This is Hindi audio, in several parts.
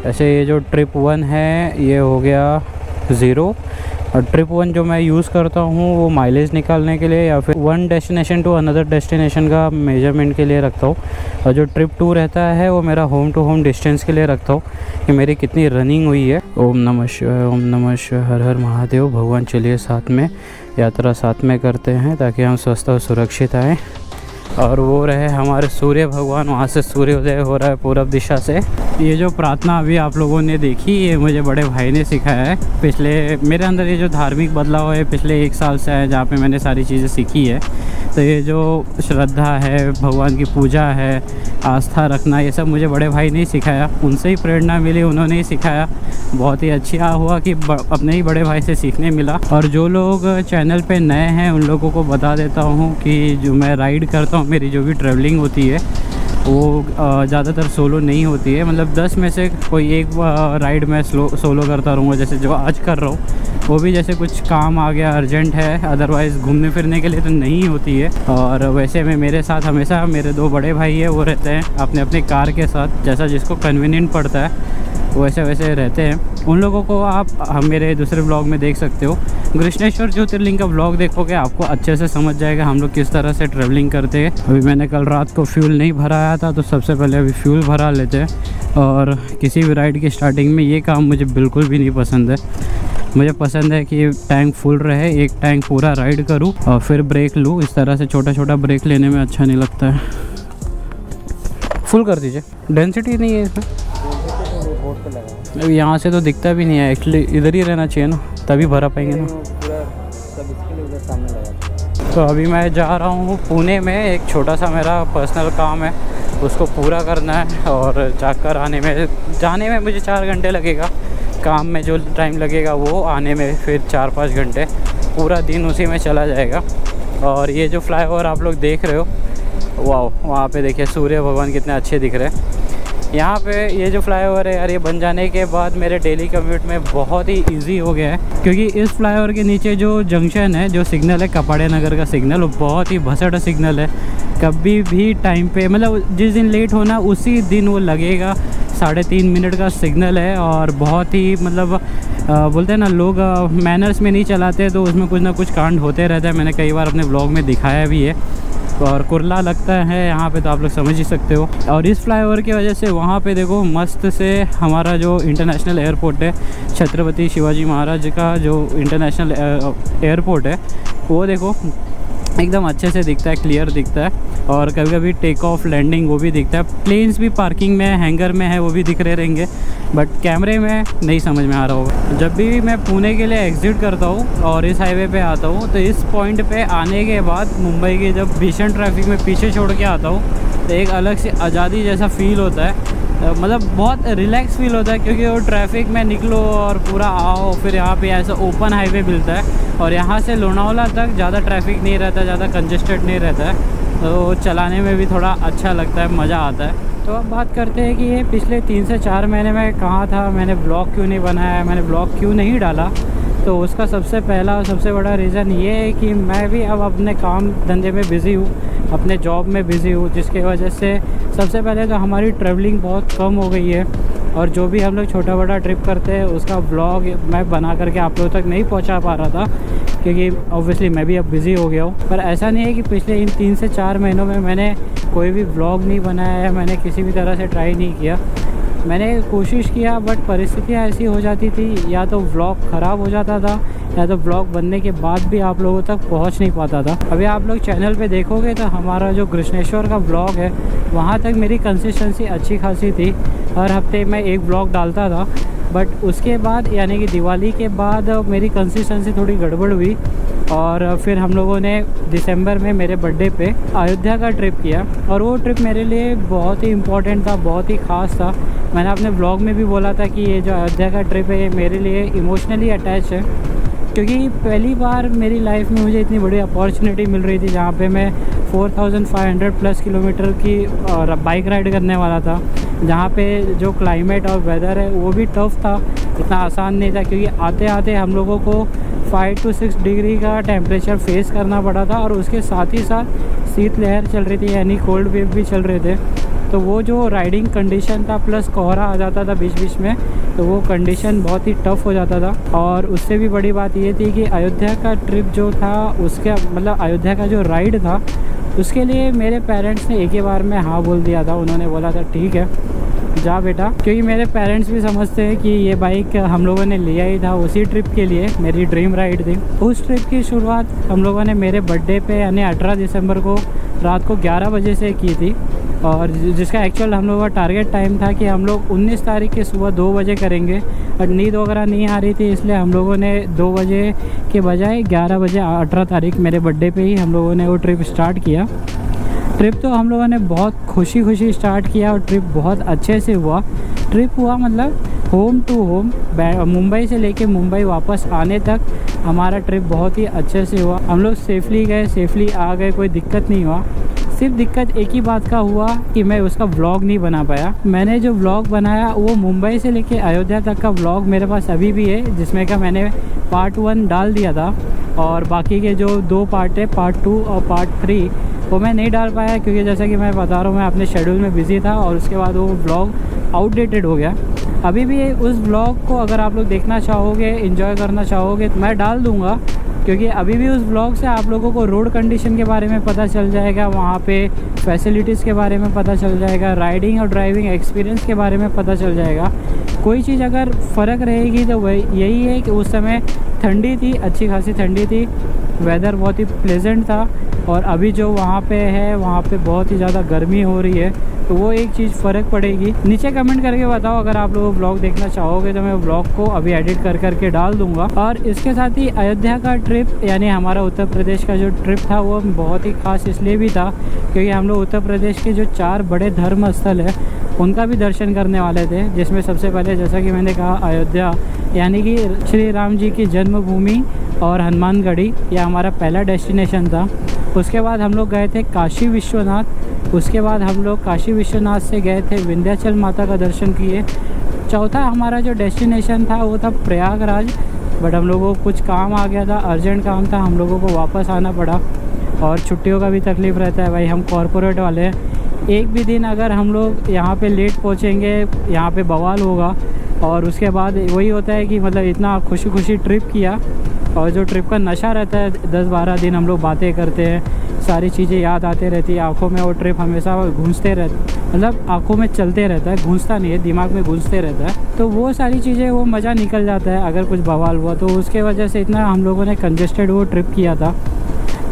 ऐसे ये जो ट्रिप 1 है ये हो गया 0, और ट्रिप 1 जो मैं यूज़ करता हूँ वो माइलेज निकालने के लिए या फिर one destination to another destination का मेजरमेंट के लिए रखता हूँ। और जो ट्रिप 2 रहता है वो मेरा होम टू होम डिस्टेंस के लिए रखता हूँ कि मेरी कितनी रनिंग हुई है। ओम नमः शिवाय, ओम नमः शिवाय, हर हर महादेव। भगवान चलिए साथ में यात्रा साथ में करते हैं ताकि हम स्वस्थ और सुरक्षित आएँ। और वो रहे हमारे सूर्य भगवान, वहाँ से सूर्योदय हो रहा है पूरब दिशा से। ये जो प्रार्थना अभी आप लोगों ने देखी ये मुझे बड़े भाई ने सिखाया है। पिछले मेरे अंदर ये जो धार्मिक बदलाव है पिछले 1 साल से है, जहाँ पे मैंने सारी चीज़ें सीखी है। तो ये जो श्रद्धा है, भगवान की पूजा है, आस्था रखना, ये सब मुझे बड़े भाई ने ही सिखाया। उनसे ही प्रेरणा मिली, उन्होंने ही सिखाया। बहुत ही अच्छा हुआ कि अपने ही बड़े भाई से सीखने मिला। और जो लोग चैनल पे नए हैं उन लोगों को बता देता हूँ कि जो मैं राइड करता हूँ, मेरी जो भी ट्रैवलिंग होती है वो ज़्यादातर सोलो नहीं होती है। मतलब 10 में से कोई एक राइड मैं सोलो करता रहूँगा, जैसे जो आज कर रहा हूँ। वो भी जैसे कुछ काम आ गया, अर्जेंट है, अदरवाइज़ घूमने फिरने के लिए तो नहीं होती है। और वैसे में मेरे साथ हमेशा मेरे 2 बड़े भाई है, वो रहते हैं अपने अपने कार के साथ, जैसा जिसको कन्वीनियंट पड़ता है वैसे वैसे रहते हैं। उन लोगों को आप मेरे दूसरे ब्लॉग में देख सकते हो। कृष्णेश्वर ज्योतिर्लिंग का ब्लॉग देखोगे आपको अच्छे से समझ जाएगा हम लोग किस तरह से ट्रैवलिंग करते हैं। अभी मैंने कल रात को फ्यूल नहीं भराया था, तो सबसे पहले अभी फ्यूल भरा लेते हैं। और किसी भी राइड की स्टार्टिंग में ये काम मुझे बिल्कुल भी नहीं पसंद है। मुझे पसंद है कि टैंक फुल रहे, एक टैंक पूरा राइड करूँ और फिर ब्रेक लूँ। इस तरह से छोटा छोटा ब्रेक लेने में अच्छा नहीं लगता है। फुल कर दीजिए, डेंसिटी नहीं है इसमें। यहाँ से तो दिखता भी नहीं है, एक्चुअली इधर ही रहना चाहिए ना, तभी भरा पाएंगे ना। तो अभी मैं जा रहा हूँ पुणे में, एक छोटा सा मेरा पर्सनल काम है, उसको पूरा करना है। और जाकर जाने में मुझे 4 घंटे लगेगा। काम में जो टाइम लगेगा वो आने में फिर 4-5 घंटे, पूरा दिन उसी में चला जाएगा। और ये जो फ्लाईओवर आप लोग देख रहे हो, वाह, वहाँ पे देखिए सूर्य भगवान कितने अच्छे दिख रहे हैं। यहाँ पे ये जो फ्लाईओवर है यार, ये बन जाने के बाद मेरे डेली कम्यूट में बहुत ही इजी हो गया है। क्योंकि इस फ्लाईओवर के नीचे जो जंक्शन है, जो सिग्नल है कपाड़े नगर का सिग्नल, वो बहुत ही भसड़ सिग्नल है। कभी भी टाइम पे, मतलब जिस दिन लेट होना उसी दिन वो लगेगा। 3.5 मिनट का सिग्नल है और बहुत ही मतलब बोलते हैं ना लोग मैनर्स में नहीं चलाते, तो उसमें कुछ ना कुछ कांड होते रहता है। मैंने कई बार अपने ब्लॉग में दिखाया भी है। और कुरला लगता है यहाँ पे, तो आप लोग समझ ही सकते हो। और इस फ्लाईओवर की वजह से वहाँ पे देखो मस्त से हमारा जो इंटरनेशनल एयरपोर्ट है, छत्रपति शिवाजी महाराज का जो इंटरनेशनल एयरपोर्ट है, वो देखो एकदम अच्छे से दिखता है, क्लियर दिखता है। और कभी कभी टेक ऑफ लैंडिंग वो भी दिखता है। प्लेन्स भी पार्किंग में हैंगर में है, वो भी दिख रहे रहेंगे, बट कैमरे में नहीं समझ में आ रहा होगा। जब भी मैं पुणे के लिए एग्ज़िट करता हूँ और इस हाईवे पे आता हूँ, तो इस पॉइंट पे आने के बाद मुंबई के जब भीषण ट्रैफिक में पीछे छोड़ के आता हूँ, तो एक अलग से आज़ादी जैसा फ़ील होता है। मतलब बहुत रिलैक्स फील होता है, क्योंकि वो ट्रैफिक में निकलो और पूरा आओ, फिर यहाँ पे ऐसा ओपन हाईवे मिलता है। और यहाँ से लोनावाला तक ज़्यादा ट्रैफिक नहीं रहता, ज़्यादा कंजेस्टेड नहीं रहता है, तो चलाने में भी थोड़ा अच्छा लगता है, मज़ा आता है। तो अब बात करते हैं कि ये पिछले 3 से 4 महीने में कहाँ था, मैंने ब्लॉग क्यों नहीं बनाया, मैंने ब्लॉग क्यों नहीं डाला। तो उसका सबसे पहला और सबसे बड़ा रीज़न ये है कि मैं भी अब अपने काम धंधे में बिज़ी हूँ, अपने जॉब में बिज़ी हूँ, जिसकी वजह से सबसे पहले तो हमारी ट्रैवलिंग बहुत कम हो गई है। और जो भी हम लोग छोटा बड़ा ट्रिप करते हैं उसका व्लॉग मैं बना करके आप लोगों तक नहीं पहुंचा पा रहा था, क्योंकि ऑब्वियसली मैं भी अब बिज़ी हो गया हूँ। पर ऐसा नहीं है कि पिछले इन 3 से 4 महीनों में मैंने कोई भी व्लॉग नहीं बनाया है, मैंने किसी भी तरह से ट्राई नहीं किया। मैंने कोशिश किया, बट परिस्थितियाँ ऐसी हो जाती थी, या तो व्लॉग ख़राब हो जाता था, या तो ब्लॉग बनने के बाद भी आप लोगों तक पहुंच नहीं पाता था। अभी आप लोग चैनल पे देखोगे तो हमारा जो कृष्णेश्वर का ब्लॉग है, वहाँ तक मेरी कंसिस्टेंसी अच्छी खासी थी। हर हफ्ते मैं एक ब्लॉग डालता था, बट उसके बाद यानी कि दिवाली के बाद मेरी कंसिस्टेंसी थोड़ी गड़बड़ हुई। और फिर हम लोगों ने दिसंबर में मेरे बर्थडे पे अयोध्या का ट्रिप किया, और वो ट्रिप मेरे लिए बहुत ही इम्पोर्टेंट था, बहुत ही ख़ास था। मैंने अपने ब्लॉग में भी बोला था कि ये जो अयोध्या का ट्रिप है ये मेरे लिए इमोशनली अटैच है, क्योंकि पहली बार मेरी लाइफ में मुझे इतनी बड़ी अपॉर्चुनिटी मिल रही थी, जहाँ पे मैं 4500 प्लस किलोमीटर की बाइक राइड करने वाला था, जहाँ पे जो क्लाइमेट और वेदर है वो भी टफ़ था, इतना आसान नहीं था, क्योंकि आते आते हम लोगों को 5 to 6 डिग्री का टेम्परेचर फेस करना पड़ा था। और उसके साथ ही साथ शीत लहर चल रही थी, यानी कोल्ड वेव भी चल रहे थे। तो वो जो राइडिंग कंडीशन था प्लस कोहरा आ जाता था बीच बीच में, तो वो कंडीशन बहुत ही टफ़ हो जाता था। और उससे भी बड़ी बात ये थी कि अयोध्या का ट्रिप जो था उसके मतलब अयोध्या का जो राइड था उसके लिए मेरे पेरेंट्स ने एक ही बार में हाँ बोल दिया था। उन्होंने बोला था ठीक है जा बेटा, क्योंकि मेरे पेरेंट्स भी समझते हैं कि ये बाइक हम लोगों ने लिया ही था उसी ट्रिप के लिए, मेरी ड्रीम राइड थी। उस ट्रिप की शुरुआत हम लोगों ने मेरे बर्थडे पे यानी 18 दिसंबर को रात को 11 बजे से की थी, और जिसका एक्चुअल हम लोगों का टारगेट टाइम था कि हम लोग 19 तारीख की सुबह 2 बजे करेंगे। और नींद वगैरह नहीं आ रही थी, इसलिए हम लोगों ने 2 बजे के बजाय 11 बजे 18 तारीख मेरे बर्थडे पे ही हम लोगों ने वो ट्रिप स्टार्ट किया। ट्रिप तो हम लोगों ने बहुत खुशी स्टार्ट किया और ट्रिप बहुत अच्छे से हुआ। ट्रिप हुआ मतलब होम टू होम, मुंबई से लेके मुंबई वापस आने तक हमारा ट्रिप बहुत ही अच्छे से हुआ। हम लोग सेफली गए, सेफली आ गए, कोई दिक्कत नहीं हुआ। सिर्फ दिक्कत एक ही बात का हुआ कि मैं उसका व्लॉग नहीं बना पाया। मैंने जो व्लॉग बनाया वो मुंबई से लेके अयोध्या तक का व्लॉग मेरे पास अभी भी है, जिसमें का मैंने पार्ट 1 डाल दिया था, और बाकी के जो 2 पार्ट है पार्ट 2 और पार्ट 3 वो मैं नहीं डाल पाया, क्योंकि जैसा कि मैं बता रहा हूँ मैं अपने शेड्यूल में बिज़ी था और उसके बाद वो व्लॉग आउटडेटेड हो गया। अभी भी उस व्लॉग को अगर आप लोग देखना चाहोगे, एंजॉय करना चाहोगे तो मैं डाल दूँगा, क्योंकि अभी भी उस व्लॉग से आप लोगों को रोड कंडीशन के बारे में पता चल जाएगा, वहाँ पे फैसिलिटीज़ के बारे में पता चल जाएगा, राइडिंग और ड्राइविंग एक्सपीरियंस के बारे में पता चल जाएगा। कोई चीज़ अगर फ़र्क रहेगी तो वही यही है कि उस समय ठंडी थी, अच्छी खासी ठंडी थी, वेदर बहुत ही प्लेजेंट था, और अभी जो वहाँ पे है वहाँ पे बहुत ही ज़्यादा गर्मी हो रही है, तो वो एक चीज़ फ़र्क पड़ेगी। नीचे कमेंट करके बताओ अगर आप लोग व्लॉग देखना चाहोगे तो मैं व्लॉग को अभी एडिट करके डाल दूँगा। और इसके साथ ही अयोध्या का ट्रिप यानी हमारा उत्तर प्रदेश का जो ट्रिप था वो बहुत ही ख़ास इसलिए भी था क्योंकि हम लोग उत्तर प्रदेश के जो 4 बड़े धर्म स्थल है उनका भी दर्शन करने वाले थे, जिसमें सबसे पहले जैसा कि मैंने कहा अयोध्या यानी कि श्री राम जी की जन्मभूमि और हनुमानगढ़ी, यह हमारा पहला डेस्टिनेशन था। उसके बाद हम लोग गए थे काशी विश्वनाथ, उसके बाद हम लोग काशी विश्वनाथ से गए थे विंध्याचल माता का दर्शन किए। चौथा हमारा जो डेस्टिनेशन था वो था प्रयागराज, बट हम लोगों को कुछ काम आ गया था, अर्जेंट काम था, हम लोगों को वापस आना पड़ा। और छुट्टियों का भी तकलीफ़ रहता है भाई, हम कॉरपोरेट वाले हैं, एक भी दिन अगर हम लोग यहाँ पे लेट पहुँचेंगे यहाँ पे बवाल होगा। और उसके बाद वही होता है कि मतलब इतना खुशी ट्रिप किया, और जो ट्रिप का नशा रहता है 10-12 दिन हम लोग बातें करते हैं, सारी चीज़ें याद आते रहती है, आँखों में वो ट्रिप हमेशा गूंजते रहता, मतलब आँखों में चलते रहता है, गूंजता नहीं है, दिमाग में गूंजते रहता है। तो वो सारी चीज़ें वो मज़ा निकल जाता है अगर कुछ बवाल हुआ तो, उसके वजह से इतना हम लोगों ने कंजेस्टेड वो ट्रिप किया था।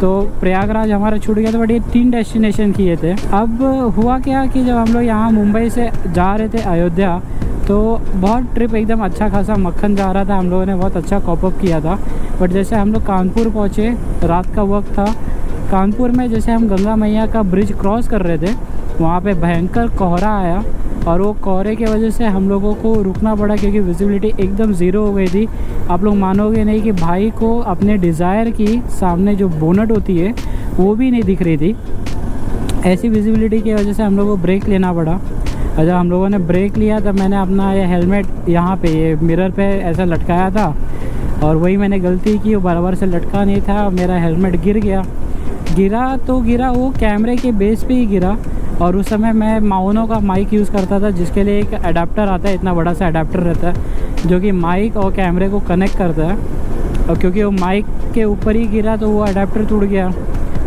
तो प्रयागराज हमारा छूट गया था, बट ये 3 डेस्टिनेशन किए थे। अब हुआ क्या कि जब हम लोग यहाँ मुंबई से जा रहे थे अयोध्या तो बहुत ट्रिप एकदम अच्छा खासा मक्खन जा रहा था, हम लोगों ने बहुत अच्छा कॉपअप किया था। बट जैसे हम लोग कानपुर पहुँचे, रात का वक्त था, कानपुर में जैसे हम गंगा मैया का ब्रिज क्रॉस कर रहे थे वहाँ पे भयंकर कोहरा आया, और वो कोहरे की वजह से हम लोगों को रुकना पड़ा क्योंकि विजिबिलिटी एकदम ज़ीरो हो गई थी। आप लोग मानोगे नहीं कि भाई को अपने डिज़ायर की सामने जो बोनट होती है वो भी नहीं दिख रही थी। ऐसी विजिबिलिटी की वजह से हम लोगों को ब्रेक लेना पड़ा, और जब हम लोगों ने ब्रेक लिया तब मैंने अपना ये हेलमेट यहाँ पे ये मिरर पे ऐसा लटकाया था, और वही मैंने गलती की, वो बराबर से लटका नहीं था, मेरा हेलमेट गिरा तो गिरा वो कैमरे के बेस पे ही गिरा। और उस समय मैं माउनो का माइक यूज़ करता था जिसके लिए एक अडेप्टर आता है, इतना बड़ा सा अडेप्टर रहता है जो कि माइक और कैमरे को कनेक्ट करता है, और क्योंकि वो माइक के ऊपर ही गिरा तो वो अडेप्टर टूट गया,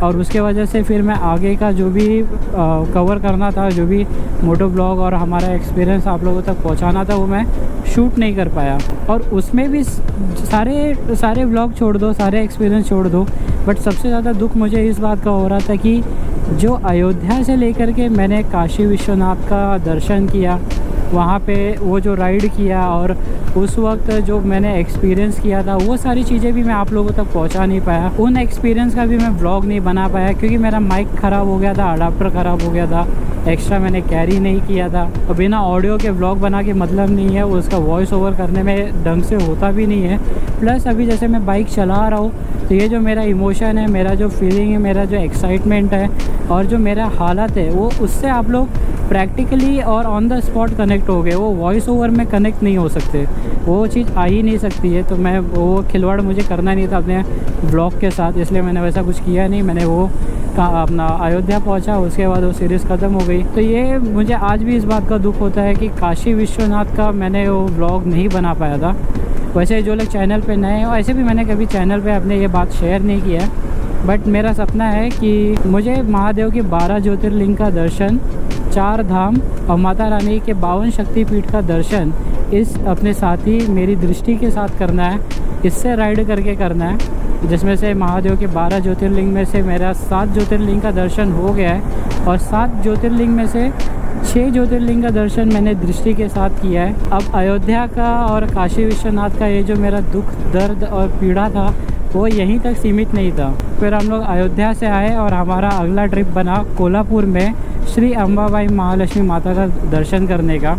और उसके वजह से फिर मैं आगे का जो भी कवर करना था, जो भी मोटो ब्लॉग और हमारा एक्सपीरियंस आप लोगों तक पहुंचाना था वो मैं शूट नहीं कर पाया। और उसमें भी सारे व्लॉग छोड़ दो, सारे एक्सपीरियंस छोड़ दो, बट सबसे ज़्यादा दुख मुझे इस बात का हो रहा था कि जो अयोध्या से लेकर के मैंने काशी विश्वनाथ का दर्शन किया, वहाँ पे वो जो राइड किया और उस वक्त जो मैंने एक्सपीरियंस किया था वो सारी चीज़ें भी मैं आप लोगों तक पहुँचा नहीं पाया। उन एक्सपीरियंस का भी मैं व्लॉग नहीं बना पाया क्योंकि मेरा माइक ख़राब हो गया था, अडाप्टर ख़राब हो गया था, एक्स्ट्रा मैंने कैरी नहीं किया था। और बिना ऑडियो के व्लॉग बना के मतलब नहीं है, उसका वॉइस ओवर करने में ढंग से होता भी नहीं है। प्लस अभी जैसे मैं बाइक चला रहा हूँ तो ये जो मेरा इमोशन है, मेरा जो फीलिंग है, मेरा जो एक्साइटमेंट है और जो मेरा हालत है वो उससे आप लोग प्रैक्टिकली और ऑन द स्पॉट कनेक्ट हो गए। वो वॉइस ओवर में कनेक्ट नहीं हो सकते, वो चीज़ आ ही नहीं सकती है। तो मैं वो खिलवाड़ मुझे करना नहीं था अपने ब्लॉग के साथ, इसलिए मैंने वैसा कुछ किया नहीं। मैंने वो अपना अयोध्या पहुंचा, उसके बाद वो सीरीज़ ख़त्म हो गई। तो ये मुझे आज भी इस बात का दुख होता है कि काशी विश्वनाथ का मैंने वो व्लॉग नहीं बना पाया था। वैसे जो लोग चैनल पे नए हो, ऐसे भी मैंने कभी चैनल पे अपने ये बात शेयर नहीं किया है, बट मेरा सपना है कि मुझे महादेव के 12 ज्योतिर्लिंग का दर्शन, 4 धाम और माता रानी के 52 शक्तिपीठ का दर्शन इस अपने साथी मेरी दृष्टि के साथ करना है, इससे राइड करके करना है। जिसमें से महादेव के 12 ज्योतिर्लिंग में से मेरा 7 ज्योतिर्लिंग का दर्शन हो गया है और 7 ज्योतिर्लिंग में से 6 ज्योतिर्लिंग का दर्शन मैंने दृष्टि के साथ किया है। अब अयोध्या का और काशी विश्वनाथ का ये जो मेरा दुख, दर्द और पीड़ा था वो यहीं तक सीमित नहीं था। फिर हम लोग अयोध्या से आए और हमारा अगला ट्रिप बना कोल्हापुर में श्री अंबाबाई महालक्ष्मी माता का दर्शन करने का।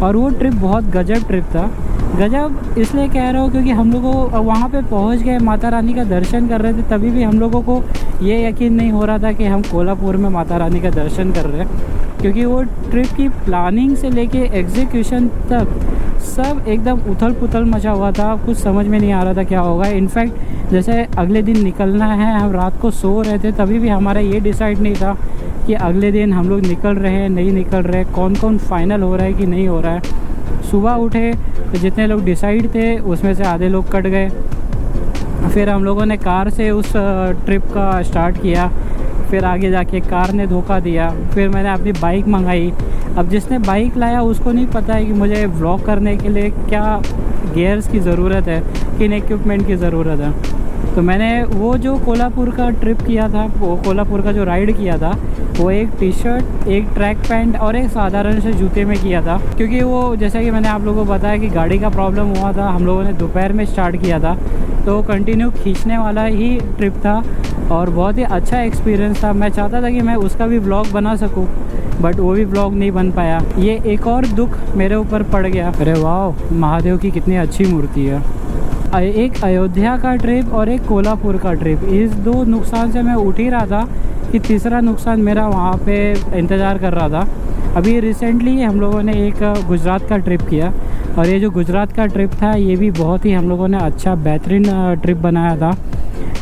और वो ट्रिप बहुत गजब ट्रिप था। गजब इसलिए कह रहा हूँ क्योंकि हम लोगों वहाँ पे पहुँच गए, माता रानी का दर्शन कर रहे थे, तभी भी हम लोगों को ये यकीन नहीं हो रहा था कि हम कोल्हापुर में माता रानी का दर्शन कर रहे हैं, क्योंकि वो ट्रिप की प्लानिंग से लेके एग्जीक्यूशन तक सब एकदम उथल पुथल मचा हुआ था। कुछ समझ में नहीं आ रहा था क्या होगा। इनफैक्ट जैसे अगले दिन निकलना है, हम रात को सो रहे थे, तभी भी हमारा ये डिसाइड नहीं था कि अगले दिन हम लोग निकल रहे हैं नहीं निकल रहे, कौन कौन फाइनल हो रहा है कि नहीं हो रहा है। सुबह उठे तो जितने लोग डिसाइड थे उसमें से आधे लोग कट गए। फिर हम लोगों ने कार से उस ट्रिप का स्टार्ट किया, फिर आगे जाके कार ने धोखा दिया। फिर मैंने अपनी बाइक मंगाई। अब जिसने बाइक लाया उसको नहीं पता है कि मुझे व्लॉग करने के लिए क्या गियर्स की ज़रूरत है, किन इक्विपमेंट की ज़रूरत है। तो मैंने वो जो कोल्हापुर का ट्रिप किया था, वो कोल्हापुर का जो राइड किया था, वो एक टी शर्ट, एक ट्रैक पैंट और एक साधारण से जूते में किया था। क्योंकि वो जैसा कि मैंने आप लोगों को बताया कि गाड़ी का प्रॉब्लम हुआ था, हम लोगों ने दोपहर में स्टार्ट किया था, तो कंटिन्यू खींचने वाला ही ट्रिप था और बहुत ही अच्छा एक्सपीरियंस था। मैं चाहता था कि मैं उसका भी व्लॉग बना सकूं, बट वो भी व्लॉग नहीं बन पाया। ये एक और दुख मेरे ऊपर पड़ गया। अरे वाह, महादेव की कितनी अच्छी मूर्ति है। एक अयोध्या का ट्रिप और एक कोल्हापुर का ट्रिप, इस 2 नुकसान से मैं उठ ही रहा था कि तीसरा नुकसान मेरा वहाँ पे इंतज़ार कर रहा था। अभी रिसेंटली हम लोगों ने एक गुजरात का ट्रिप किया और ये जो गुजरात का ट्रिप था ये भी बहुत ही हम लोगों ने अच्छा बेहतरीन ट्रिप बनाया था।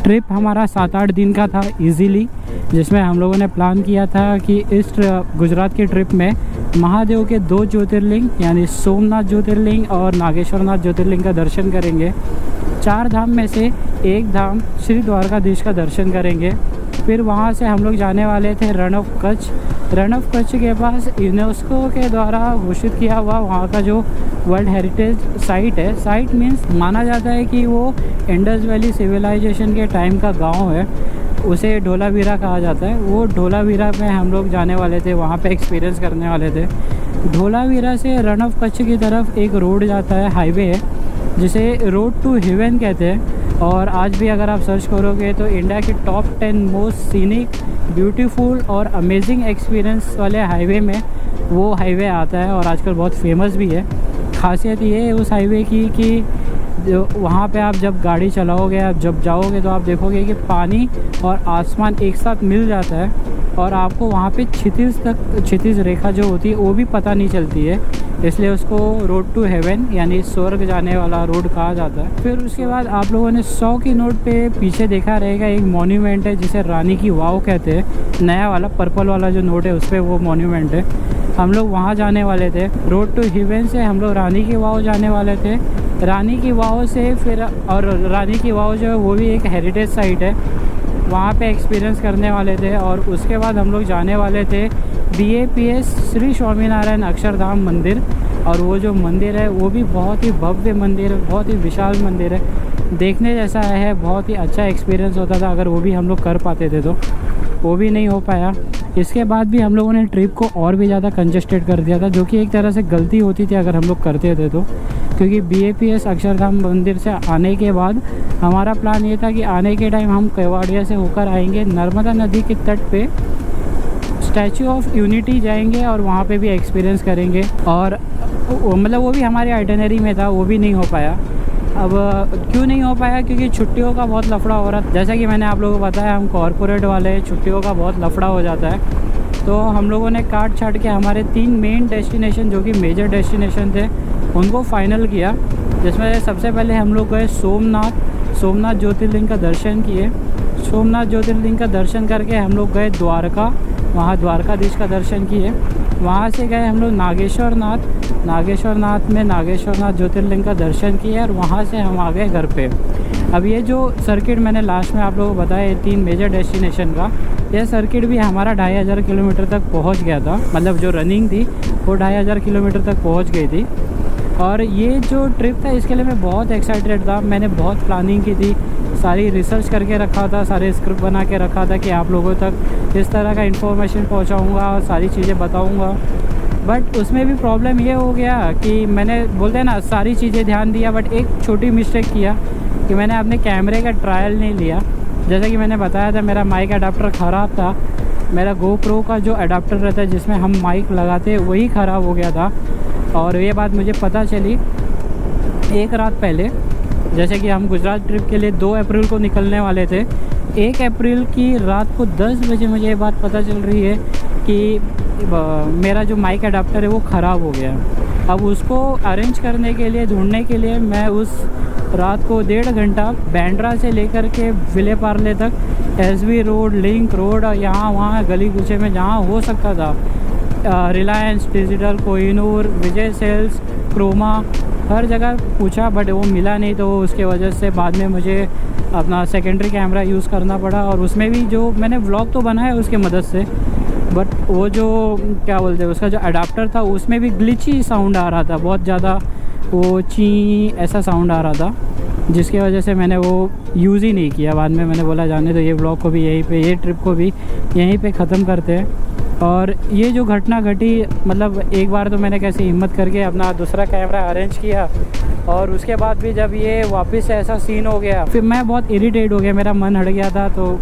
ट्रिप हमारा 7-8 दिन का था इजीली, जिसमें हम लोगों ने प्लान किया था कि इस गुजरात के ट्रिप में महादेव के 2 ज्योतिर्लिंग यानी सोमनाथ ज्योतिर्लिंग और नागेश्वरनाथ ज्योतिर्लिंग का दर्शन करेंगे। 4 धाम में से एक धाम श्री द्वारकाधीश का दर्शन करेंगे। फिर वहाँ से हम लोग जाने वाले थे रण of Kutch. Rann of Kutch के पास यूनेस्को के द्वारा घोषित किया हुआ वहाँ का जो वर्ल्ड हेरिटेज साइट है, साइट मीन्स माना जाता है कि वो इंडस वैली सिविलाइजेशन के टाइम का गांव है, उसे ढोलावीरा कहा जाता है। वो ढोलावीरा में हम लोग जाने वाले थे, वहाँ पे एक्सपीरियंस करने वाले थे। ढोलावीरा से रण ऑफ कच्छ की तरफ एक रोड जाता है, हाईवे है, जिसे रोड टू हेवन कहते हैं। और आज भी अगर आप सर्च करोगे तो इंडिया के टॉप 10 मोस्ट सीनिक, ब्यूटीफुल और अमेजिंग एक्सपीरियंस वाले हाईवे में वो हाईवे आता है और आजकल बहुत फेमस भी है। खासियत ये है उस हाईवे की कि जो वहाँ पे आप जब गाड़ी चलाओगे, आप जब जाओगे तो आप देखोगे कि पानी और आसमान एक साथ मिल जाता है और आपको वहाँ पे क्षितिज रेखा जो होती है वो भी पता नहीं चलती है, इसलिए उसको रोड टू हेवन यानी स्वर्ग जाने वाला रोड कहा जाता है। फिर उसके बाद आप लोगों ने 100 की नोट पे पीछे देखा रहेगा एक मॉन्यूमेंट है जिसे रानी की वाव कहते हैं। नया वाला पर्पल वाला जो नोट है उस पर वो मॉन्यूमेंट है। हम लोग वहाँ जाने वाले थे। रोड टू हेवन से हम लोग रानी की वाव जाने वाले थे। रानी की वाव से फिर, और रानी की वाव जो है वो भी एक हेरिटेज साइट है, वहाँ पे एक्सपीरियंस करने वाले थे। और उसके बाद हम लोग जाने वाले थे BAPS श्री स्वामीनारायण अक्षरधाम मंदिर। और वो जो मंदिर है वो भी बहुत ही भव्य मंदिर है, बहुत ही विशाल मंदिर है, देखने जैसा है। बहुत ही अच्छा एक्सपीरियंस होता था अगर वो भी हम लोग कर पाते थे, तो वो भी नहीं हो पाया। इसके बाद भी हम लोगों ने ट्रिप को और भी ज़्यादा कंजेस्टेड कर दिया था, जो कि एक तरह से गलती होती थी अगर हम लोग करते थे तो। क्योंकि BAPS अक्षरधाम मंदिर से आने के बाद हमारा प्लान ये था कि आने के टाइम हम केवाड़िया से होकर आएंगे, नर्मदा नदी के तट पे स्टैचू ऑफ यूनिटी जाएंगे और वहाँ पे भी एक्सपीरियंस करेंगे। और मतलब वो भी हमारे आइटनरी में था, वो भी नहीं हो पाया। अब क्यों नहीं हो पाया? क्योंकि छुट्टियों का बहुत लफड़ा हो रहा था। जैसा कि मैंने आप लोगों को बताया, हम कॉरपोरेट वाले, छुट्टियों का बहुत लफड़ा हो जाता है। तो हम लोगों ने काट छाट के हमारे 3 मेन डेस्टिनेशन जो कि मेजर डेस्टिनेशन थे उनको फाइनल किया, जिसमें सबसे पहले हम लोग गए सोमनाथ ज्योतिर्लिंग का दर्शन किए। सोमनाथ ज्योतिर्लिंग का दर्शन करके हम लोग गए द्वारका, वहाँ द्वारकाधीश का दर्शन किए। वहाँ से गए हम लोग नागेश्वर नाथ में नागेश्वर नाथ ज्योतिर्लिंग का दर्शन किए और वहाँ से हम आ गए घर पे। अब ये जो सर्किट मैंने लास्ट में आप लोगों को बताया 3 मेजर डेस्टिनेशन का, यह सर्किट भी हमारा 2500 किलोमीटर तक पहुँच गया था। मतलब जो रनिंग थी वो 2500 किलोमीटर तक पहुँच गई थी। और ये जो ट्रिप था इसके लिए मैं बहुत एक्साइटेड था। मैंने बहुत प्लानिंग की थी, सारी रिसर्च करके रखा था, सारे स्क्रिप्ट बना के रखा था कि आप लोगों तक इस तरह का इन्फॉर्मेशन पहुंचाऊंगा और सारी चीज़ें बताऊंगा। बट उसमें भी प्रॉब्लम ये हो गया कि मैंने बोलते हैं ना सारी चीज़ें ध्यान दिया, बट एक छोटी मिस्टेक किया कि मैंने अपने कैमरे का ट्रायल नहीं लिया। जैसा कि मैंने बताया था मेरा माइक अडाप्टर ख़राब था। मेरा GoPro का जो अडाप्टर रहता है जिसमें हम माइक लगाते वही ख़राब हो गया था। और ये बात मुझे पता चली एक रात पहले। जैसे कि हम गुजरात ट्रिप के लिए 2 अप्रैल को निकलने वाले थे। 1 अप्रैल की रात को 10 बजे मुझे ये बात पता चल रही है कि मेरा जो माइक अडाप्टर है वो ख़राब हो गया। अब उसको अरेंज करने के लिए, ढूंढने के लिए मैं उस रात को 1.5 घंटा बैंड्रा से लेकर के विले पार्ले तक, SB रोड, लिंक रोड और यहाँ वहाँ गली कूचे में जहाँ हो सकता था, रिलायंस डिजिटल, कोहिनूर, विजय सेल्स, क्रोमा, हर जगह पूछा बट वो मिला नहीं। तो उसके वजह से बाद में मुझे अपना सेकेंडरी कैमरा यूज़ करना पड़ा। और उसमें भी जो मैंने व्लॉग तो बनाया उसके मदद से, बट वो जो क्या बोलते हैं उसका जो अडाप्टर था उसमें भी ग्लिची साउंड आ रहा था, बहुत ज़्यादा वो ची ऐसा साउंड आ रहा था, जिसकी वजह से मैंने वो यूज़ ही नहीं किया। बाद में मैंने बोला जाने तो ये व्लॉग को भी यहीं पे, ये ट्रिप को भी यहीं पे ख़त्म करते हैं। और ये जो घटना घटी, मतलब एक बार तो मैंने कैसे हिम्मत करके अपना दूसरा कैमरा अरेंज किया और उसके बाद भी जब ये वापस से ऐसा सीन हो गया फिर मैं बहुत इरिटेट हो गया, मेरा मन हट गया था। तो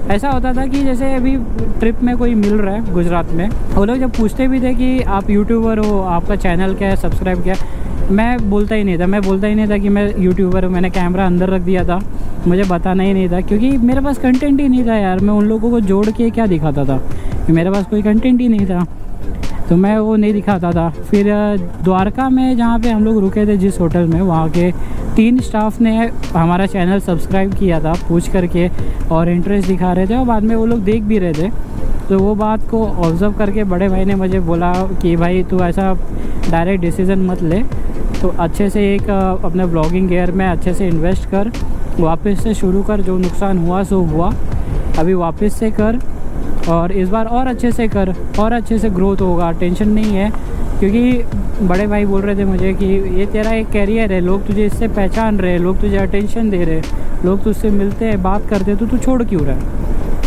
ऐसा होता था कि जैसे अभी ट्रिप में कोई मिल रहा है गुजरात में, वो लोग जब पूछते भी थे कि आप यूट्यूबर हो, आपका चैनल क्या है, सब्सक्राइब किया, मैं बोलता ही नहीं था कि मैं यूट्यूबर हूँ। मैंने कैमरा अंदर रख दिया था, मुझे बताना ही नहीं था क्योंकि मेरे पास कंटेंट ही नहीं था यार। मैं उन लोगों को जोड़ के क्या दिखाता था, मेरे पास कोई कंटेंट ही नहीं था तो मैं वो नहीं दिखाता था। फिर द्वारका में जहाँ पे हम लोग रुके थे जिस होटल में, वहाँ के 3 स्टाफ ने हमारा चैनल सब्सक्राइब किया था पूछ करके और इंटरेस्ट दिखा रहे थे और बाद में वो लोग देख भी रहे थे। तो वो बात को ऑब्ज़र्व करके बड़े भाई ने मुझे बोला कि भाई तू ऐसा डायरेक्ट डिसीज़न मत ले, तो अच्छे से एक अपने ब्लॉगिंग गियर में अच्छे से इन्वेस्ट कर, वापस से शुरू कर, जो नुकसान हुआ सो हुआ, अभी वापस से कर और इस बार और अच्छे से कर और अच्छे से ग्रोथ होगा, टेंशन नहीं है। क्योंकि बड़े भाई बोल रहे थे मुझे कि ये तेरा एक कैरियर है, लोग तुझे इससे पहचान रहे, लोग तुझे अटेंशन दे रहे, लोग तुझसे मिलते हैं, बात करते, तो तू छोड़ क्यों रहा है।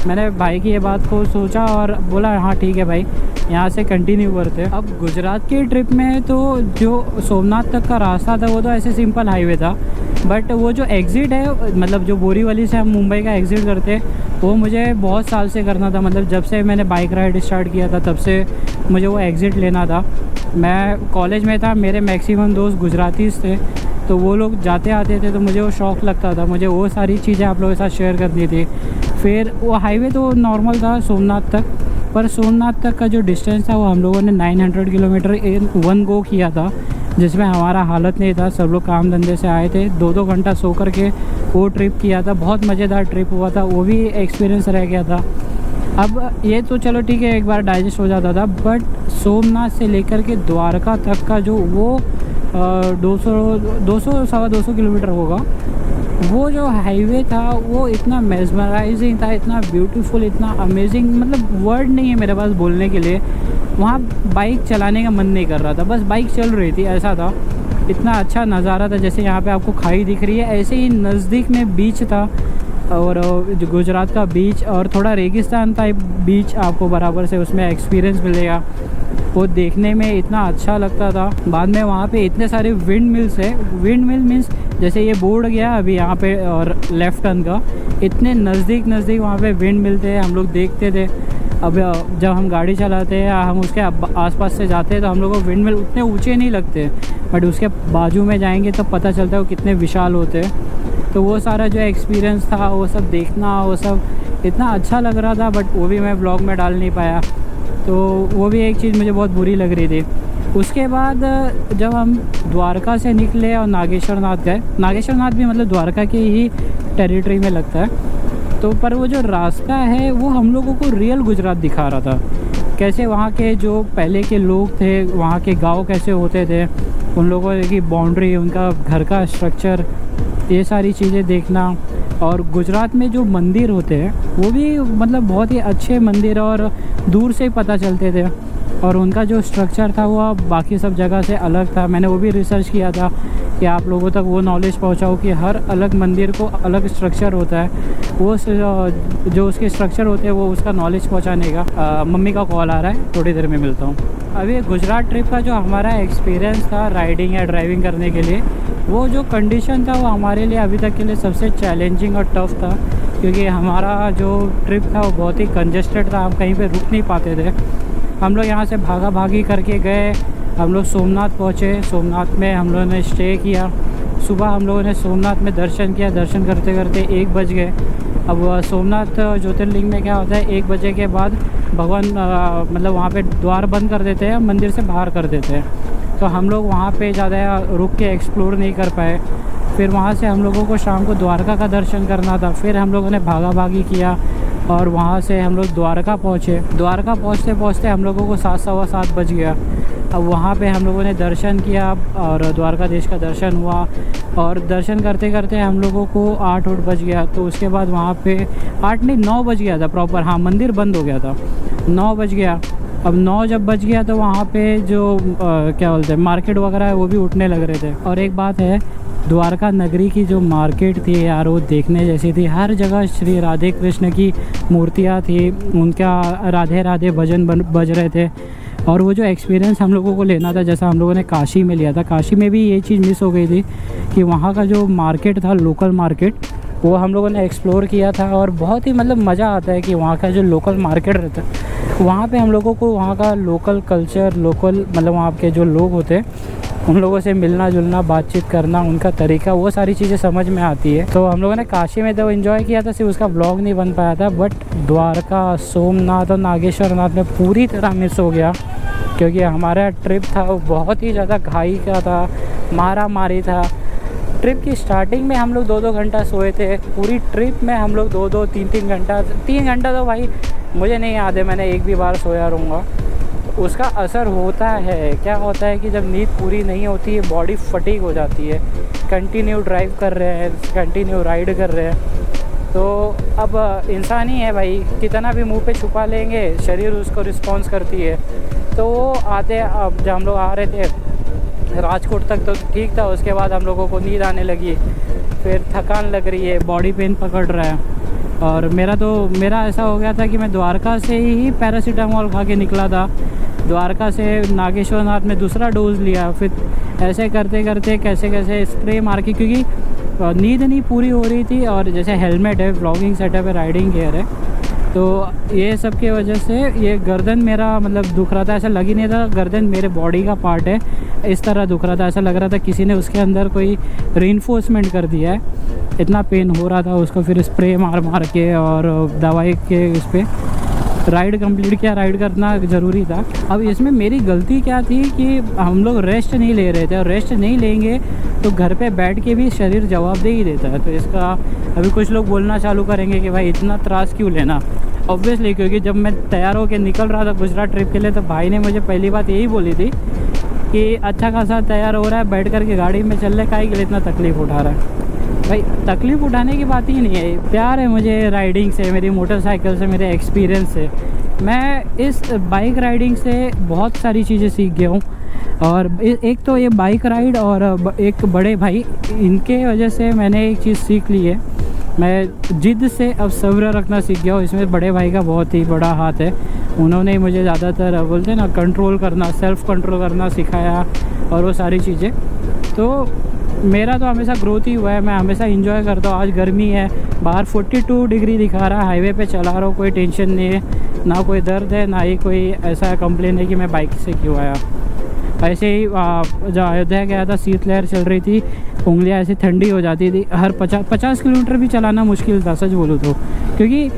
मैंने भाई की ये बात को सोचा और बोला हाँ ठीक है भाई, यहाँ से कंटिन्यू करते हैं। अब गुजरात के ट्रिप में तो जो सोमनाथ तक का रास्ता था वो तो ऐसे सिंपल हाईवे था, बट वो जो एग्ज़िट है, मतलब जो बोरीवली से हम मुंबई का एग्ज़िट करते वो मुझे बहुत साल से करना था। मतलब जब से मैंने बाइक राइड स्टार्ट किया था तब से मुझे वो एग्ज़िट लेना था। मैं कॉलेज में था, मेरे मैक्सिमम दोस्त गुजरातीज़ थे, तो वो लोग जाते आते थे तो मुझे वो शौक़ लगता था, मुझे वो सारी चीज़ें आप लोगों के साथ शेयर करनी थी। फिर वो हाईवे तो नॉर्मल था सोमनाथ तक, पर सोमनाथ तक का जो डिस्टेंस था वो हम लोगों ने 900 किलोमीटर इन 1 गो किया था, जिसमें हमारा हालत नहीं था। सब लोग काम धंधे से आए थे, 2-2 घंटा सो करके वो ट्रिप किया था। बहुत मज़ेदार ट्रिप हुआ था, वो भी एक्सपीरियंस रह गया था। अब ये तो चलो ठीक है, एक बार डाइजेस्ट हो जाता था, बट सोमनाथ से लेकर के द्वारका तक का जो वो 200-250 किलोमीटर होगा, वो जो हाईवे था वो इतना मेस्मराइजिंग था, इतना ब्यूटीफुल, इतना अमेजिंग, मतलब वर्ड नहीं है मेरे पास बोलने के लिए। वहाँ बाइक चलाने का मन नहीं कर रहा था, बस बाइक चल रही थी, ऐसा था। इतना अच्छा नज़ारा था, जैसे यहाँ पे आपको खाई दिख रही है, ऐसे ही नज़दीक में बीच था और जो गुजरात का बीच और थोड़ा रेगिस्तान टाइप बीच आपको बराबर से उसमें एक्सपीरियंस मिलेगा। वो देखने में इतना अच्छा लगता था। बाद में वहाँ पे इतने सारे विंड मिल्स है, विंड मिल मीन्स जैसे ये बोर्ड गया अभी यहाँ पे और लेफ़्ट टर्न का, इतने नज़दीक वहाँ पे विंड मिलते हैं, हम लोग देखते थे। अब जब हम गाड़ी चलाते हैं, हम उसके आसपास से जाते हैं तो हम लोग को विंड मिल उतने ऊंचे नहीं लगते, बट उसके बाजू में जाएंगे तो पता चलता है वो कितने विशाल होते हैं। तो वो सारा जो एक्सपीरियंस था, वो सब देखना, वो सब इतना अच्छा लग रहा था, बट वो भी मैं ब्लॉग में डाल नहीं पाया। तो वो भी एक चीज़ मुझे बहुत बुरी लग रही थी। उसके बाद जब हम द्वारका से निकले और नागेश्वर नाथ गए, नागेश्वर नाथ भी मतलब द्वारका के ही टेरिटरी में लगता है, तो पर वो जो रास्ता है वो हम लोगों को रियल गुजरात दिखा रहा था, कैसे वहाँ के जो पहले के लोग थे, वहाँ के गांव कैसे होते थे, उन लोगों की बाउंड्री, उनका घर का स्ट्रक्चर, ये सारी चीज़ें देखना। और गुजरात में जो मंदिर होते हैं वो भी मतलब बहुत ही अच्छे मंदिर और दूर से ही पता चलते थे, और उनका जो स्ट्रक्चर था वो बाकी सब जगह से अलग था। मैंने वो भी रिसर्च किया था कि आप लोगों तक वो नॉलेज पहुंचाओ कि हर अलग मंदिर को अलग स्ट्रक्चर होता है, वो जो उसके स्ट्रक्चर होते हैं वो उसका नॉलेज पहुंचाने का। मम्मी का कॉल आ रहा है, थोड़ी देर में मिलता हूँ। अभी गुजरात ट्रिप का जो हमारा एक्सपीरियंस था राइडिंग या ड्राइविंग करने के लिए, वो जो कंडीशन था वो हमारे लिए अभी तक के लिए सबसे चैलेंजिंग और टफ़ था, क्योंकि हमारा जो ट्रिप था वो बहुत ही कंजेस्टेड था, हम कहीं पे रुक नहीं पाते थे। हम लोग यहाँ से भागा भागी करके गए, हम लोग सोमनाथ पहुँचे, सोमनाथ में हम लोगों ने स्टे किया। सुबह हम लोगों ने सोमनाथ में दर्शन किया, दर्शन करते करते 1 बज गए। अब सोमनाथ ज्योतिर्लिंग में क्या होता है, 1 बजे के बाद भगवान मतलब वहाँ पे द्वार बंद कर देते हैं, मंदिर से बाहर कर देते हैं, तो हम लोग वहाँ पे ज़्यादा रुक के एक्सप्लोर नहीं कर पाए। फिर वहाँ से हम लोगों को शाम को द्वारका का दर्शन करना था, फिर हम लोगों ने भागा भागी किया और वहाँ से हम लोग द्वारका पहुँचे। द्वारका पहुँचते पहुँचते हम लोगों को 7 सवा 7 बज गया। अब वहाँ पे हम लोगों ने दर्शन किया और द्वारकाधीश का दर्शन हुआ, और दर्शन करते करते हम लोगों को 8 बज गया। तो उसके बाद वहाँ पे 8 नहीं 9 बज गया था प्रॉपर, हाँ मंदिर बंद हो गया था, 9 बज गया। अब 9 जब बज गया तो वहाँ पे जो क्या बोलते हैं मार्केट वगैरह है वो भी उठने लग रहे थे। और एक बात है, द्वारका नगरी की जो मार्केट थी यार वो देखने जैसी थी, हर जगह श्री राधे कृष्ण की मूर्तियाँ थी, उनका राधे राधे भजन बज रहे थे। और वो जो एक्सपीरियंस हम लोगों को लेना था, जैसा हम लोगों ने काशी में लिया था, काशी में भी ये चीज़ मिस हो गई थी कि वहाँ का जो मार्केट था, लोकल मार्केट, वो हम लोगों ने एक्सप्लोर किया था। और बहुत ही मतलब मज़ा आता है कि वहाँ का जो लोकल मार्केट रहता है, वहाँ पे हम लोगों को वहाँ का लोकल कल्चर, लोकल मतलब वहाँ के जो लोग होते हैं उन लोगों से मिलना जुलना, बातचीत करना, उनका तरीका, वो सारी चीज़ें समझ में आती है। तो हम लोगों ने काशी में तो एंजॉय किया था, सिर्फ उसका ब्लॉग नहीं बन पाया था, बट द्वारका, सोमनाथ और नागेश्वर नाथ में पूरी तरह मिस हो गया, क्योंकि हमारा ट्रिप था वो बहुत ही ज़्यादा घाई का था, मारा मारी था। ट्रिप की स्टार्टिंग में हम लोग 2-2 घंटा सोए थे, पूरी ट्रिप में हम लोग 2-2, 3-3 घंटा, 3 घंटा तो भाई मुझे नहीं याद है मैंने एक भी बार सोया रहूँगा। उसका असर होता है, क्या होता है कि जब नींद पूरी नहीं होती है बॉडी फटीग हो जाती है। कंटिन्यू ड्राइव कर रहे हैं, कंटिन्यू राइड कर रहे हैं, तो अब इंसान ही है भाई, कितना भी मुंह पे छुपा लेंगे शरीर उसको रिस्पॉन्स करती है। तो वो आते, अब जब हम लोग आ रहे थे राजकोट तक तो ठीक था, उसके बाद हम लोगों को नींद आने लगी, फिर थकान लग रही है, बॉडी पेन पकड़ रहा है। और मेरा ऐसा हो गया था कि मैं द्वारका से ही पैरासीटामोल खा के निकला था, द्वारका से नागेश्वर नाथ में दूसरा डोज लिया, फिर ऐसे करते करते कैसे कैसे स्प्रे मार के, क्योंकि नींद नहीं पूरी हो रही थी। और जैसे हेलमेट है, व्लॉगिंग सेटअप है, राइडिंग गियर है, तो ये सब के वजह से ये गर्दन मेरा मतलब दुख रहा था। ऐसा लग ही नहीं था गर्दन मेरे बॉडी का पार्ट है, इस तरह दुख रहा था, ऐसा लग रहा था किसी ने उसके अंदर कोई रीइंफोर्समेंट कर दिया है, इतना पेन हो रहा था उसको। फिर स्प्रे मार मार के और दवाई के उस पर राइड कंप्लीट किया, राइड करना ज़रूरी था। अब इसमें मेरी गलती क्या थी कि हम लोग रेस्ट नहीं ले रहे थे, और रेस्ट नहीं लेंगे तो घर पे बैठ के भी शरीर जवाब दे ही देता है। तो इसका अभी कुछ लोग बोलना चालू करेंगे कि भाई इतना त्रास क्यों लेना। ऑब्वियसली क्योंकि जब मैं तैयार होकर निकल रहा था गुजरात ट्रिप के लिए, तो भाई ने मुझे पहली बात यही बोली थी कि अच्छा खासा तैयार हो रहा है, बैठ कर के गाड़ी में चल रहे, काहे के लिए इतना तकलीफ़ उठा रहा है। भाई तकलीफ़ उठाने की बात ही नहीं है, प्यार है मुझे राइडिंग से, मेरी मोटरसाइकिल से, मेरे एक्सपीरियंस से। मैं इस बाइक राइडिंग से बहुत सारी चीज़ें सीख गया हूँ। और एक तो ये बाइक राइड और एक बड़े भाई, इनके वजह से मैंने एक चीज़ सीख ली है, मैं जिद से अब सब्र रखना सीख गया हूँ। इसमें बड़े भाई का बहुत ही बड़ा हाथ है, उन्होंने ही मुझे ज़्यादातर बोलते हैं ना कंट्रोल करना, सेल्फ़ कंट्रोल करना सिखाया और वो सारी चीज़ें। तो मेरा तो हमेशा ग्रोथ ही हुआ है, मैं हमेशा इंजॉय करता हूँ। आज गर्मी है, बाहर 42 डिग्री दिखा रहा है, हाईवे पे चला रहा हूँ, कोई टेंशन नहीं है, ना कोई दर्द है, ना ही कोई ऐसा कंप्लेन है कि मैं बाइक से क्यों आया। ऐसे ही जब अयोध्या गया था, शीतलहर चल रही थी, उंगलियां ऐसी ठंडी हो जाती थी, हर 50 किलोमीटर भी चलाना मुश्किल था सच बोलूँ तो, क्योंकि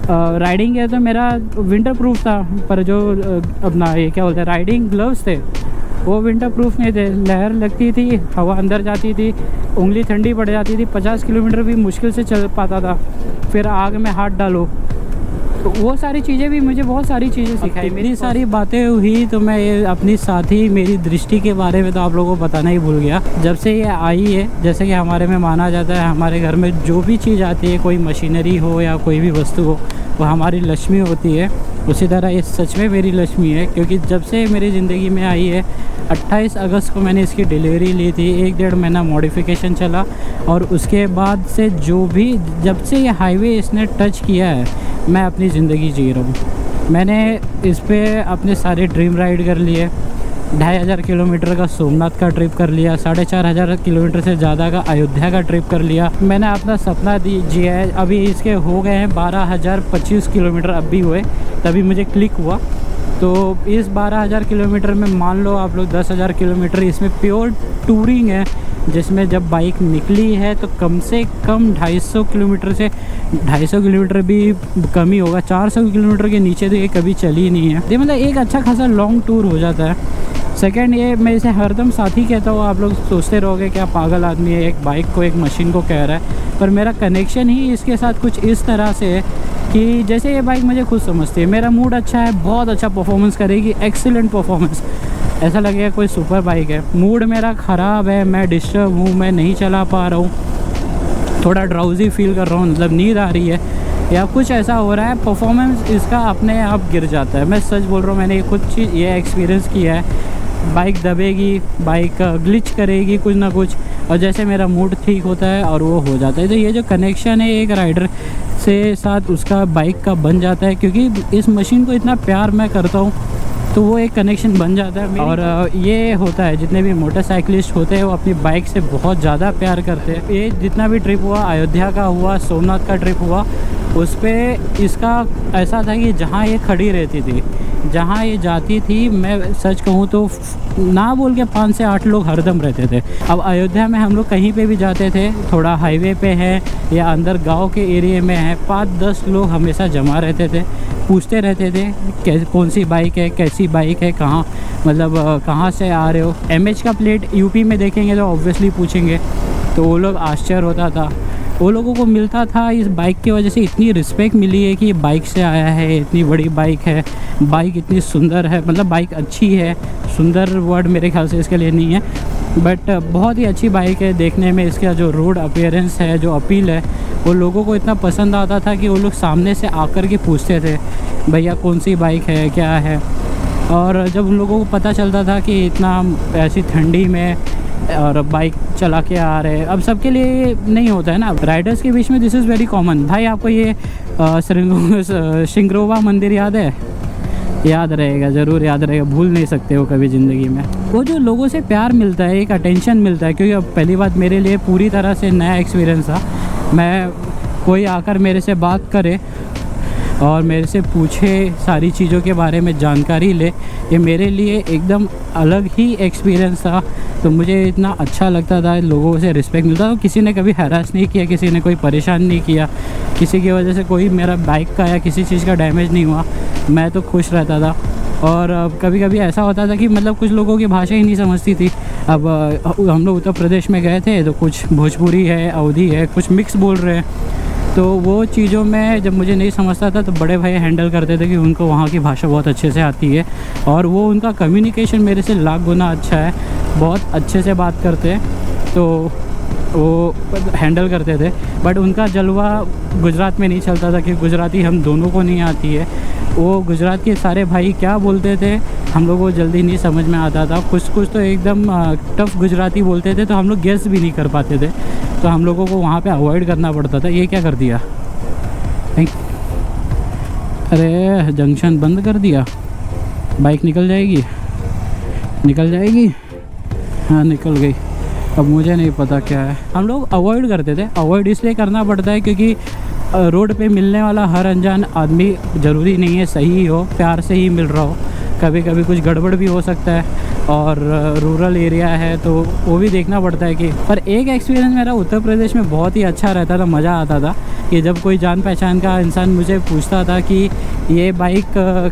राइडिंग किया तो मेरा विंटर प्रूफ था, पर जो अपना ये क्या बोलते हैं राइडिंग ग्लव्स थे वो विंटर प्रूफ नहीं थे, लहर लगती थी, हवा अंदर जाती थी, उंगली ठंडी पड़ जाती थी, 50 किलोमीटर भी मुश्किल से चल पाता था। फिर आग में हाथ डालो, तो वो सारी चीज़ें भी मुझे बहुत सारी चीज़ें सिखाई। मेरी सारी बातें हुई तो मैं ये अपनी साथी मेरी दृष्टि के बारे में तो आप लोगों को बताना ही भूल गया। जब से ये आई है, जैसे कि हमारे में माना जाता है, हमारे घर में जो भी चीज़ आती है, कोई मशीनरी हो या कोई भी वस्तु हो, वो हमारी लक्ष्मी होती है। उसी तरह ये सच में मेरी लक्ष्मी है, क्योंकि जब से मेरी ज़िंदगी में आई है, 28 अगस्त को मैंने इसकी डिलीवरी ली थी। 1-1.5 महीना मॉडिफिकेशन चला, और उसके बाद से जो भी, जब से ये हाईवे इसने टच किया है, मैं अपनी ज़िंदगी जी रहा हूँ। मैंने इस पे अपने सारे ड्रीम राइड कर लिए। 2500 किलोमीटर का सोमनाथ का ट्रिप कर लिया, 4500 किलोमीटर से ज़्यादा का अयोध्या का ट्रिप कर लिया। मैंने अपना सपना जिया है। अभी इसके हो गए हैं 12,025 किलोमीटर, अब भी हुए, तभी मुझे क्लिक हुआ। तो इस 12,000 किलोमीटर में मान लो आप लोग 10,000 किलोमीटर इसमें प्योर टूरिंग है, जिसमें जब बाइक निकली है तो कम से कम 250 किलोमीटर से 250 किलोमीटर भी कम ही होगा, 400 किलोमीटर के नीचे तो ये कभी चली नहीं है। ये मतलब एक अच्छा खासा लॉन्ग टूर हो जाता है। सेकंड, ये मैं इसे हरदम साथी कहता हूँ। आप लोग सोचते रहोगे क्या पागल आदमी है, एक बाइक को एक मशीन को कह रहा है, पर मेरा कनेक्शन ही इसके साथ कुछ इस तरह से है कि जैसे ये बाइक मुझे खुद समझती है। मेरा मूड अच्छा है, बहुत अच्छा परफॉर्मेंस करेगी, एक्सीलेंट परफॉर्मेंस, ऐसा लगेगा कोई सुपर बाइक है। मूड मेरा ख़राब है, मैं डिस्टर्ब हूँ, मैं नहीं चला पा रहा हूँ, थोड़ा ड्राउजी फील कर रहा हूँ, मतलब नींद आ रही है या कुछ ऐसा हो रहा है, परफॉर्मेंस इसका अपने आप गिर जाता है। मैं सच बोल रहा हूँ, मैंने खुद चीज़ ये एक्सपीरियंस किया है। बाइक दबेगी, बाइक ग्लिच करेगी कुछ ना कुछ, और जैसे मेरा मूड ठीक होता है और वो हो जाता है। तो ये जो कनेक्शन है एक राइडर से साथ उसका बाइक का बन जाता है, क्योंकि इस मशीन को इतना प्यार मैं करता हूँ, तो वो एक कनेक्शन बन जाता है। और ये होता है, जितने भी मोटरसाइकिलिस्ट होते हैं वो अपनी बाइक से बहुत ज़्यादा प्यार करते हैं। ये जितना भी ट्रिप हुआ, अयोध्या का हुआ, सोमनाथ का ट्रिप हुआ, उस पर इसका ऐसा था कि जहाँ ये खड़ी रहती थी, जहाँ ये जाती थी, मैं सच कहूँ तो ना बोल के 5 से 8 लोग हरदम रहते थे। अब अयोध्या में हम लोग कहीं पे भी जाते थे, थोड़ा हाईवे पे है या अंदर गांव के एरिया में है, 5-10 लोग हमेशा जमा रहते थे, पूछते रहते थे कौन सी बाइक है, कैसी बाइक है, कहाँ, मतलब कहाँ से आ रहे हो। MH का प्लेट यूपी में देखेंगे तो ऑब्वियसली पूछेंगे, तो वो लोग आश्चर्य होता था। वो लोगों को मिलता था, इस बाइक की वजह से इतनी रिस्पेक्ट मिली है कि बाइक से आया है, इतनी बड़ी बाइक है, बाइक इतनी सुंदर है, मतलब बाइक अच्छी है, सुंदर वर्ड मेरे ख्याल से इसके लिए नहीं है, बट बहुत ही अच्छी बाइक है। देखने में इसका जो रोड अपीयरेंस है, जो अपील है, वो लोगों को इतना पसंद आता था कि वो लोग सामने से आकर के पूछते थे भैया कौन सी बाइक है, क्या है। और जब उन लोगों को पता चलता था कि इतना ऐसी ठंडी में और बाइक चला के आ रहे हैं, अब सबके लिए नहीं होता है ना, राइडर्स के बीच में दिस इज़ वेरी कॉमन। भाई आपको ये श्रृंगरोवा मंदिर याद है? याद रहेगा, ज़रूर याद रहेगा, भूल नहीं सकते हो कभी ज़िंदगी में। वो जो लोगों से प्यार मिलता है, एक अटेंशन मिलता है, क्योंकि अब पहली बात मेरे लिए पूरी तरह से नया एक्सपीरियंस था। मैं कोई आकर मेरे से बात करे और मेरे से पूछे, सारी चीज़ों के बारे में जानकारी ले, ये मेरे लिए एकदम अलग ही एक्सपीरियंस था। तो मुझे इतना अच्छा लगता था, लोगों से रिस्पेक्ट मिलता था। किसी ने कभी हैरास नहीं किया, किसी ने कोई परेशान नहीं किया, किसी की वजह से कोई मेरा बाइक का या किसी चीज़ का डैमेज नहीं हुआ, मैं तो खुश रहता था। और कभी कभी ऐसा होता था कि मतलब कुछ लोगों की भाषा ही नहीं समझती थी। अब हम लोग उत्तर प्रदेश में गए थे तो कुछ भोजपुरी है, अवधी है, कुछ मिक्स बोल रहे हैं, तो वो चीज़ों में जब मुझे नहीं समझता था तो बड़े भाई हैंडल करते थे कि उनको वहाँ की भाषा बहुत अच्छे से आती है, और वो उनका कम्युनिकेशन मेरे से लाख गुना अच्छा है, बहुत अच्छे से बात करते हैं, तो वो हैंडल करते थे। बट उनका जलवा गुजरात में नहीं चलता था कि गुजराती हम दोनों को नहीं आती है। वो गुजरात के सारे भाई क्या बोलते थे हम लोगों को जल्दी नहीं समझ में आता था, कुछ कुछ तो एकदम टफ गुजराती बोलते थे, तो हम लोग गेस भी नहीं कर पाते थे, तो हम लोगों को वहाँ पे अवॉइड करना पड़ता था। ये क्या कर दिया, अरे जंक्शन बंद कर दिया, बाइक निकल जाएगी, निकल जाएगी, हाँ निकल गई। अब मुझे नहीं पता क्या है, हम लोग अवॉइड करते थे। अवॉइड इसलिए करना पड़ता है क्योंकि रोड पे मिलने वाला हर अनजान आदमी ज़रूरी नहीं है सही हो, प्यार से ही मिल रहा हो, कभी कभी कुछ गड़बड़ भी हो सकता है, और रूरल एरिया है तो वो भी देखना पड़ता है कि। पर एक एक्सपीरियंस मेरा उत्तर प्रदेश में बहुत ही अच्छा रहता था, मज़ा आता था। कि जब कोई जान पहचान का इंसान मुझे पूछता था कि ये बाइक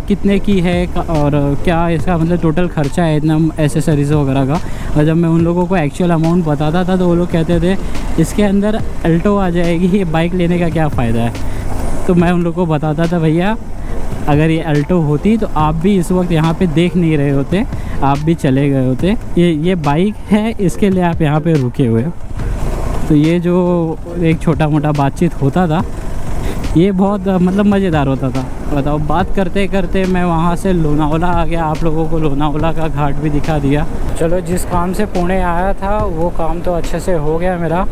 कितने की है और क्या इसका मतलब टोटल खर्चा है इतना एसेसरीज़ वगैरह का, और जब मैं उन लोगों को एक्चुअल अमाउंट बताता था तो वो लोग कहते थे इसके अंदर अल्टो आ जाएगी, ये बाइक लेने का क्या फ़ायदा है। तो मैं उन लोगों को बताता था भैया अगर ये अल्टो होती तो आप भी इस वक्त यहाँ पे देख नहीं रहे होते, आप भी चले गए होते। ये बाइक है, इसके लिए आप यहाँ पे रुके हुए हो। तो ये जो एक छोटा मोटा बातचीत होता था ये बहुत मतलब मज़ेदार होता था। बताओ, बात करते करते मैं वहाँ से लोनावला आ गया, आप लोगों को लोनावला का घाट भी दिखा दिया। चलो, जिस काम से पुणे आया था वो काम तो अच्छे से हो गया मेरा।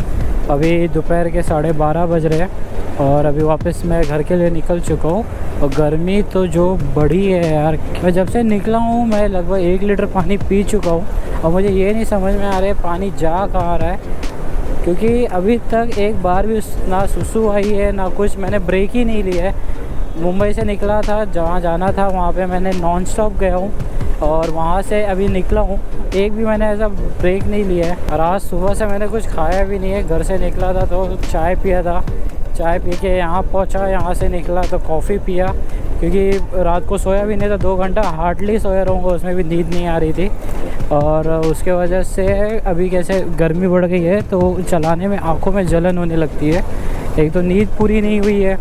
अभी दोपहर के 12:30 बज रहे हैं और अभी वापस मैं घर के लिए निकल चुका हूँ। और गर्मी तो जो बढ़ी है यार, मैं जब से निकला हूँ मैं लगभग 1 लीटर पानी पी चुका हूँ और मुझे ये नहीं समझ में आ रहा है पानी जा कहाँ रहा है, क्योंकि अभी तक एक बार भी ना सुसु आई है ना कुछ। मैंने ब्रेक ही नहीं लिया है। मुंबई से निकला था, जहाँ जाना था वहाँ पे मैंने नॉन स्टॉप गया हूँ और वहाँ से अभी निकला हूँ, एक भी मैंने ऐसा ब्रेक नहीं लिया है। और आज सुबह से मैंने कुछ खाया भी नहीं है। घर से निकला था तो चाय पिया था, चाय पी के यहाँ पहुँचा, यहाँ से निकला तो कॉफ़ी पिया, क्योंकि रात को सोया भी नहीं था, 2 घंटा हार्डली सोया रहूँगा, उसमें भी नींद नहीं आ रही थी। और उसके वजह से अभी कैसे गर्मी बढ़ गई है तो चलाने में आँखों में जलन होने लगती है। एक तो नींद पूरी नहीं हुई है,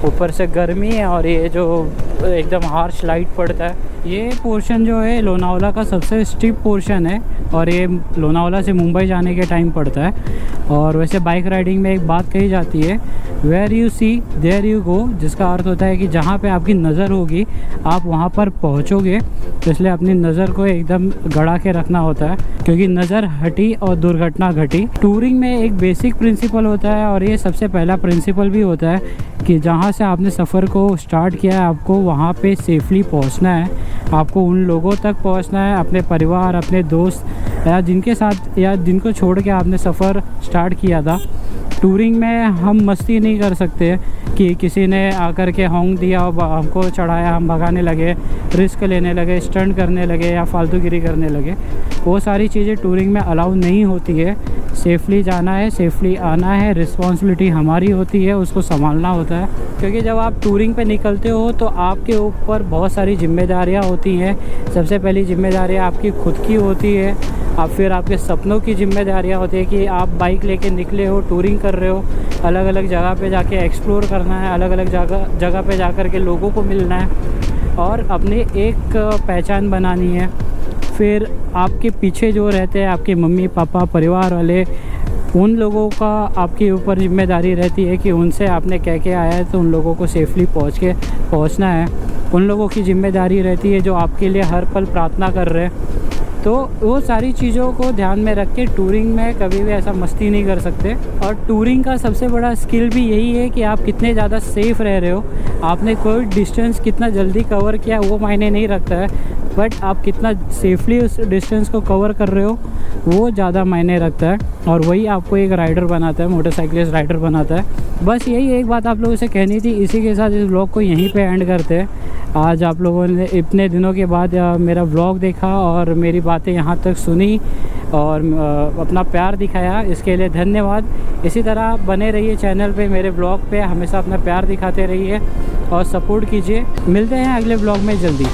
ऊपर से गर्मी है और ये जो एकदम हार्श लाइट पड़ता है। ये पोर्शन जो है लोनावला का सबसे स्टीप पोर्शन है और ये लोनावला से मुंबई जाने के टाइम पड़ता है। और वैसे बाइक राइडिंग में एक बात कही जाती है, where you see there you go, जिसका अर्थ होता है कि जहाँ पे आपकी नज़र होगी आप वहाँ पर पहुँचोगे। तो इसलिए अपनी नज़र को एकदम गड़ा के रखना होता है, क्योंकि नज़र हटी और दुर्घटना घटी। टूरिंग में एक बेसिक प्रिंसिपल होता है और ये सबसे पहला प्रिंसिपल भी होता है कि जहाँ से आपने सफ़र को स्टार्ट किया है आपको वहाँ पे सेफली पहुँचना है। आपको उन लोगों तक पहुँचना है, अपने परिवार, अपने दोस्त या जिनके साथ या जिनको छोड़ के आपने सफ़र स्टार्ट किया था। टूरिंग में हम मस्ती नहीं कर सकते कि किसी ने आकर के हॉर्न दिया और हमको चढ़ाया, हम भगाने लगे, रिस्क लेने लगे, स्टंट करने लगे या फालतूगिरी करने लगे। वो सारी चीज़ें टूरिंग में अलाउ नहीं होती है। सेफली जाना है, सेफली आना है, रिस्पॉन्सिबिलिटी हमारी होती है, उसको संभालना होता है। क्योंकि जब आप टूरिंग पे निकलते हो तो आपके ऊपर बहुत सारी जिम्मेदारियाँ होती हैं। सबसे पहली जिम्मेदारी आपकी खुद की होती है, फिर आपके सपनों की जिम्मेदारियाँ होती है कि आप बाइक लेके निकले हो, टूरिंग कर रहे हो, अलग अलग जगह पे जाके एक्सप्लोर करना है, अलग अलग जगह पे जाकर के लोगों को मिलना है और अपनी एक पहचान बनानी है। फिर आपके पीछे जो रहते हैं आपके मम्मी पापा, परिवार वाले, उन लोगों का आपके ऊपर जिम्मेदारी रहती है कि उनसे आपने कह के आया है तो उन लोगों को सेफली पहुंचना है। उन लोगों की जिम्मेदारी रहती है जो आपके लिए हर पल प्रार्थना कर रहे हैं। तो वो सारी चीज़ों को ध्यान में रख के टूरिंग में कभी भी ऐसा मस्ती नहीं कर सकते। और टूरिंग का सबसे बड़ा स्किल भी यही है कि आप कितने ज़्यादा सेफ़ रह रहे हो। आपने कोई डिस्टेंस कितना जल्दी कवर किया वो मायने नहीं रखता है, बट आप कितना सेफली उस डिस्टेंस को कवर कर रहे हो वो ज़्यादा मायने रखता है। और वही आपको एक राइडर बनाता है, मोटरसाइकिलिस्ट राइडर बनाता है। बस यही एक बात आप लोगों से कहनी थी। इसी के साथ इस व्लॉग को यहीं पे एंड करते हैं। आज आप लोगों ने इतने दिनों के बाद मेरा व्लॉग देखा और मेरी बातें यहाँ तक सुनी और अपना प्यार दिखाया, इसके लिए धन्यवाद। इसी तरह बने रहिए चैनल पे, मेरे व्लॉग पे हमेशा अपना प्यार दिखाते रहिए और सपोर्ट कीजिए। मिलते हैं अगले व्लॉग में जल्दी।